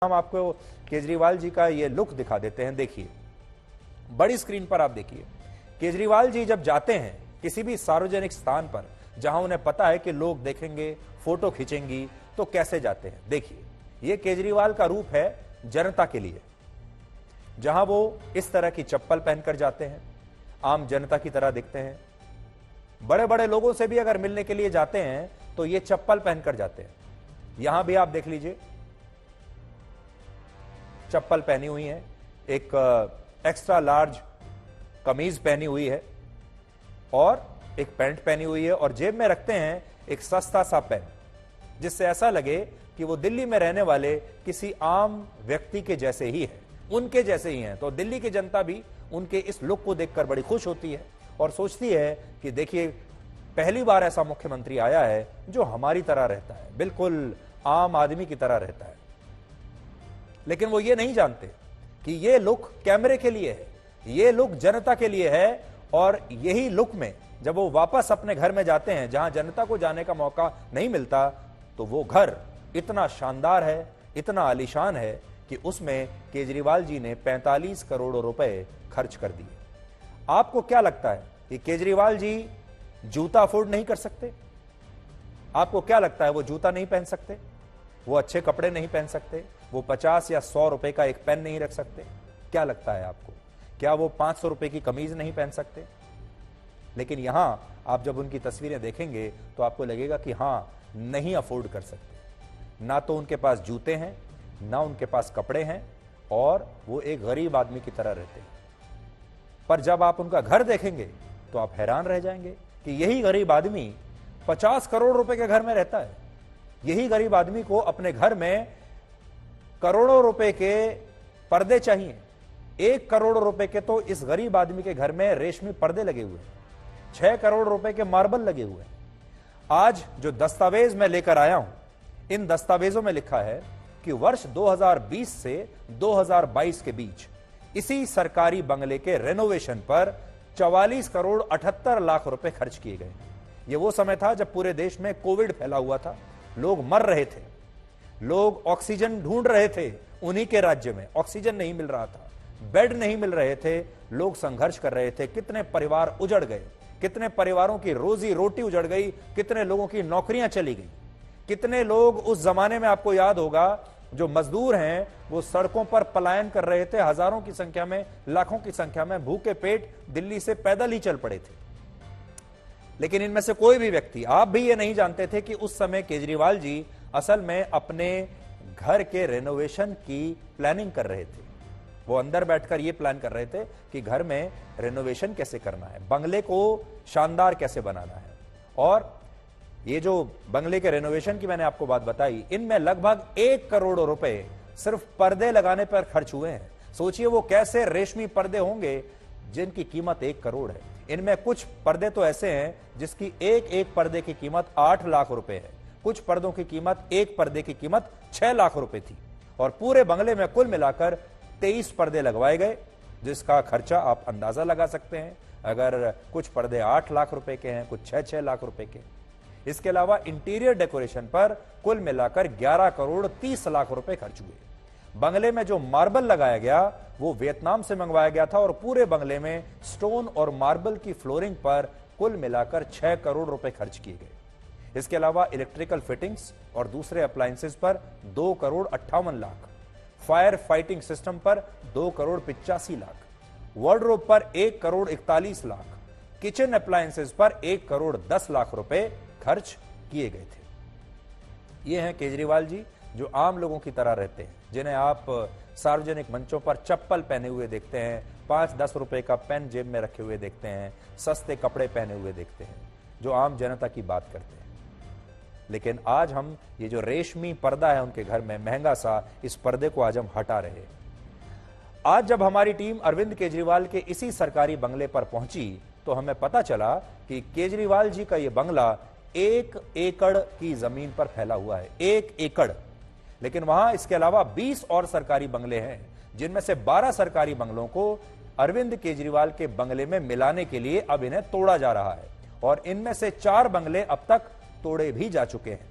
हम आपको केजरीवाल जी का ये लुक दिखा देते हैं। देखिए, बड़ी स्क्रीन पर आप देखिए, केजरीवाल जी जब जाते हैं किसी भी सार्वजनिक स्थान पर जहां उन्हें पता है कि लोग देखेंगे, फोटो खींचेंगी, तो कैसे जाते हैं। देखिए, ये केजरीवाल का रूप है जनता के लिए, जहां वो इस तरह की चप्पल पहनकर जाते हैं, आम जनता की तरह दिखते हैं। बड़े बड़े लोगों से भी अगर मिलने के लिए जाते हैं तो ये चप्पल पहनकर जाते हैं। यहां भी आप देख लीजिए, चप्पल पहनी हुई है, एक एक्स्ट्रा लार्ज कमीज पहनी हुई है और एक पैंट पहनी हुई है, और जेब में रखते हैं एक सस्ता सा पेन, जिससे ऐसा लगे कि वो दिल्ली में रहने वाले किसी आम व्यक्ति के जैसे ही है, उनके जैसे ही हैं। तो दिल्ली की जनता भी उनके इस लुक को देखकर बड़ी खुश होती है और सोचती है कि देखिए, पहली बार ऐसा मुख्यमंत्री आया है जो हमारी तरह रहता है, बिल्कुल आम आदमी की तरह रहता है। लेकिन वो ये नहीं जानते कि ये लुक कैमरे के लिए है, ये लुक जनता के लिए है, और यही लुक में जब वो वापस अपने घर में जाते हैं जहां जनता को जाने का मौका नहीं मिलता, तो वो घर इतना शानदार है, इतना आलीशान है कि उसमें केजरीवाल जी ने 45 करोड़ रुपए खर्च कर दिए। आपको क्या लगता है कि केजरीवाल जी जूता अफोर्ड नहीं कर सकते? आपको क्या लगता है वो जूता नहीं पहन सकते, वो अच्छे कपड़े नहीं पहन सकते, वो 50 या 100 रुपए का एक पेन नहीं रख सकते? क्या लगता है आपको? क्या वो 500 रुपए की कमीज नहीं पहन सकते? लेकिन यहां आप जब उनकी तस्वीरें देखेंगे तो आपको लगेगा कि हां, नहीं अफोर्ड कर सकते। ना तो उनके पास जूते हैं, ना उनके पास कपड़े हैं, और वो एक गरीब आदमी की तरह रहते हैं। पर जब आप उनका घर देखेंगे तो आप हैरान रह जाएंगे कि यही गरीब आदमी 50 करोड़ रुपए के घर में रहता है। यही गरीब आदमी को अपने घर में करोड़ों रुपए के पर्दे चाहिए। 1 करोड़ रुपए के तो इस गरीब आदमी के घर में रेशमी पर्दे लगे हुए हैं, 6 करोड़ रुपए के मार्बल लगे हुए हैं। आज जो दस्तावेज मैं लेकर आया हूं, इन दस्तावेजों में लिखा है कि वर्ष 2020 से 2022 के बीच इसी सरकारी बंगले के रेनोवेशन पर 44 करोड़ 78 लाख रुपए खर्च किए गए। यह वो समय था जब पूरे देश में कोविड फैला हुआ था, लोग मर रहे थे, लोग ऑक्सीजन ढूंढ रहे थे, उन्हीं के राज्य में ऑक्सीजन नहीं मिल रहा था, बेड नहीं मिल रहे थे, लोग संघर्ष कर रहे थे। कितने परिवार उजड़ गए, कितने परिवारों की रोजी रोटी उजड़ गई, कितने लोगों की नौकरियां चली गई, कितने लोग उस जमाने में, आपको याद होगा, जो मजदूर हैं वो सड़कों पर पलायन कर रहे थे, हजारों की संख्या में, लाखों की संख्या में भूखे पेट दिल्ली से पैदल ही चल पड़े थे। लेकिन इनमें से कोई भी व्यक्ति, आप भी ये नहीं जानते थे कि उस समय केजरीवाल जी असल में अपने घर के रेनोवेशन की प्लानिंग कर रहे थे। वो अंदर बैठकर ये प्लान कर रहे थे कि घर में रेनोवेशन कैसे करना है, बंगले को शानदार कैसे बनाना है। और ये जो बंगले के रेनोवेशन की मैंने आपको बात बताई, इनमें लगभग 1 करोड़ रुपए सिर्फ पर्दे लगाने पर खर्च हुए हैं। सोचिए वो कैसे रेशमी पर्दे होंगे जिनकी कीमत 1 करोड़ है। इनमें कुछ पर्दे तो ऐसे हैं जिसकी एक पर्दे की कीमत 8 लाख रुपए है, कुछ पर्दों की कीमत, एक पर्दे की कीमत 6 लाख रुपए थी, और पूरे बंगले में कुल मिलाकर 23 पर्दे लगवाए गए, जिसका खर्चा आप अंदाजा लगा सकते हैं। अगर कुछ पर्दे 8 लाख रुपए के हैं, कुछ 6 लाख रुपए के। इसके अलावा इंटीरियर डेकोरेशन पर कुल मिलाकर 11 करोड़ 30 लाख रुपए खर्च हुए। बंगले में जो मार्बल लगाया गया वो वियतनाम से मंगवाया गया था, और पूरे बंगले में स्टोन और मार्बल की फ्लोरिंग पर कुल मिलाकर 6 करोड़ रुपए खर्च किए गए। इसके अलावा इलेक्ट्रिकल फिटिंग्स और दूसरे अप्लायंसेस पर 2 crore 58 lakh, fire fighting system पर 2 करोड़ 85 लाख, वार्डरोब पर 1 करोड़ 41 लाख, किचन अप्लायंसेस पर 1 करोड़ 10 लाख रुपए खर्च किए गए थे। ये हैं केजरीवाल जी, जो आम लोगों की तरह रहते हैं, जिन्हें आप सार्वजनिक मंचों पर चप्पल पहने हुए देखते हैं, 5-10 रुपए का पेन जेब में रखे हुए देखते हैं, सस्ते कपड़े पहने हुए देखते हैं, जो आम जनता की बात करते हैं। लेकिन आज हम ये जो रेशमी पर्दा है उनके घर में, महंगा सा, इस पर्दे को आज हम हटा रहे हैं। आज जब हमारी टीम अरविंद केजरीवाल के इसी सरकारी बंगले पर पहुंची तो हमें पता चला कि केजरीवाल जी का यह बंगला 1 एकड़ की जमीन पर फैला हुआ है, 1 एकड़। लेकिन वहां इसके अलावा 20 और सरकारी बंगले हैं, जिनमें से 12 सरकारी बंगलों को अरविंद केजरीवाल के बंगले में मिलाने के लिए अब इन्हें तोड़ा जा रहा है, और इनमें से 4 बंगले अब तक तोड़े भी जा चुके हैं।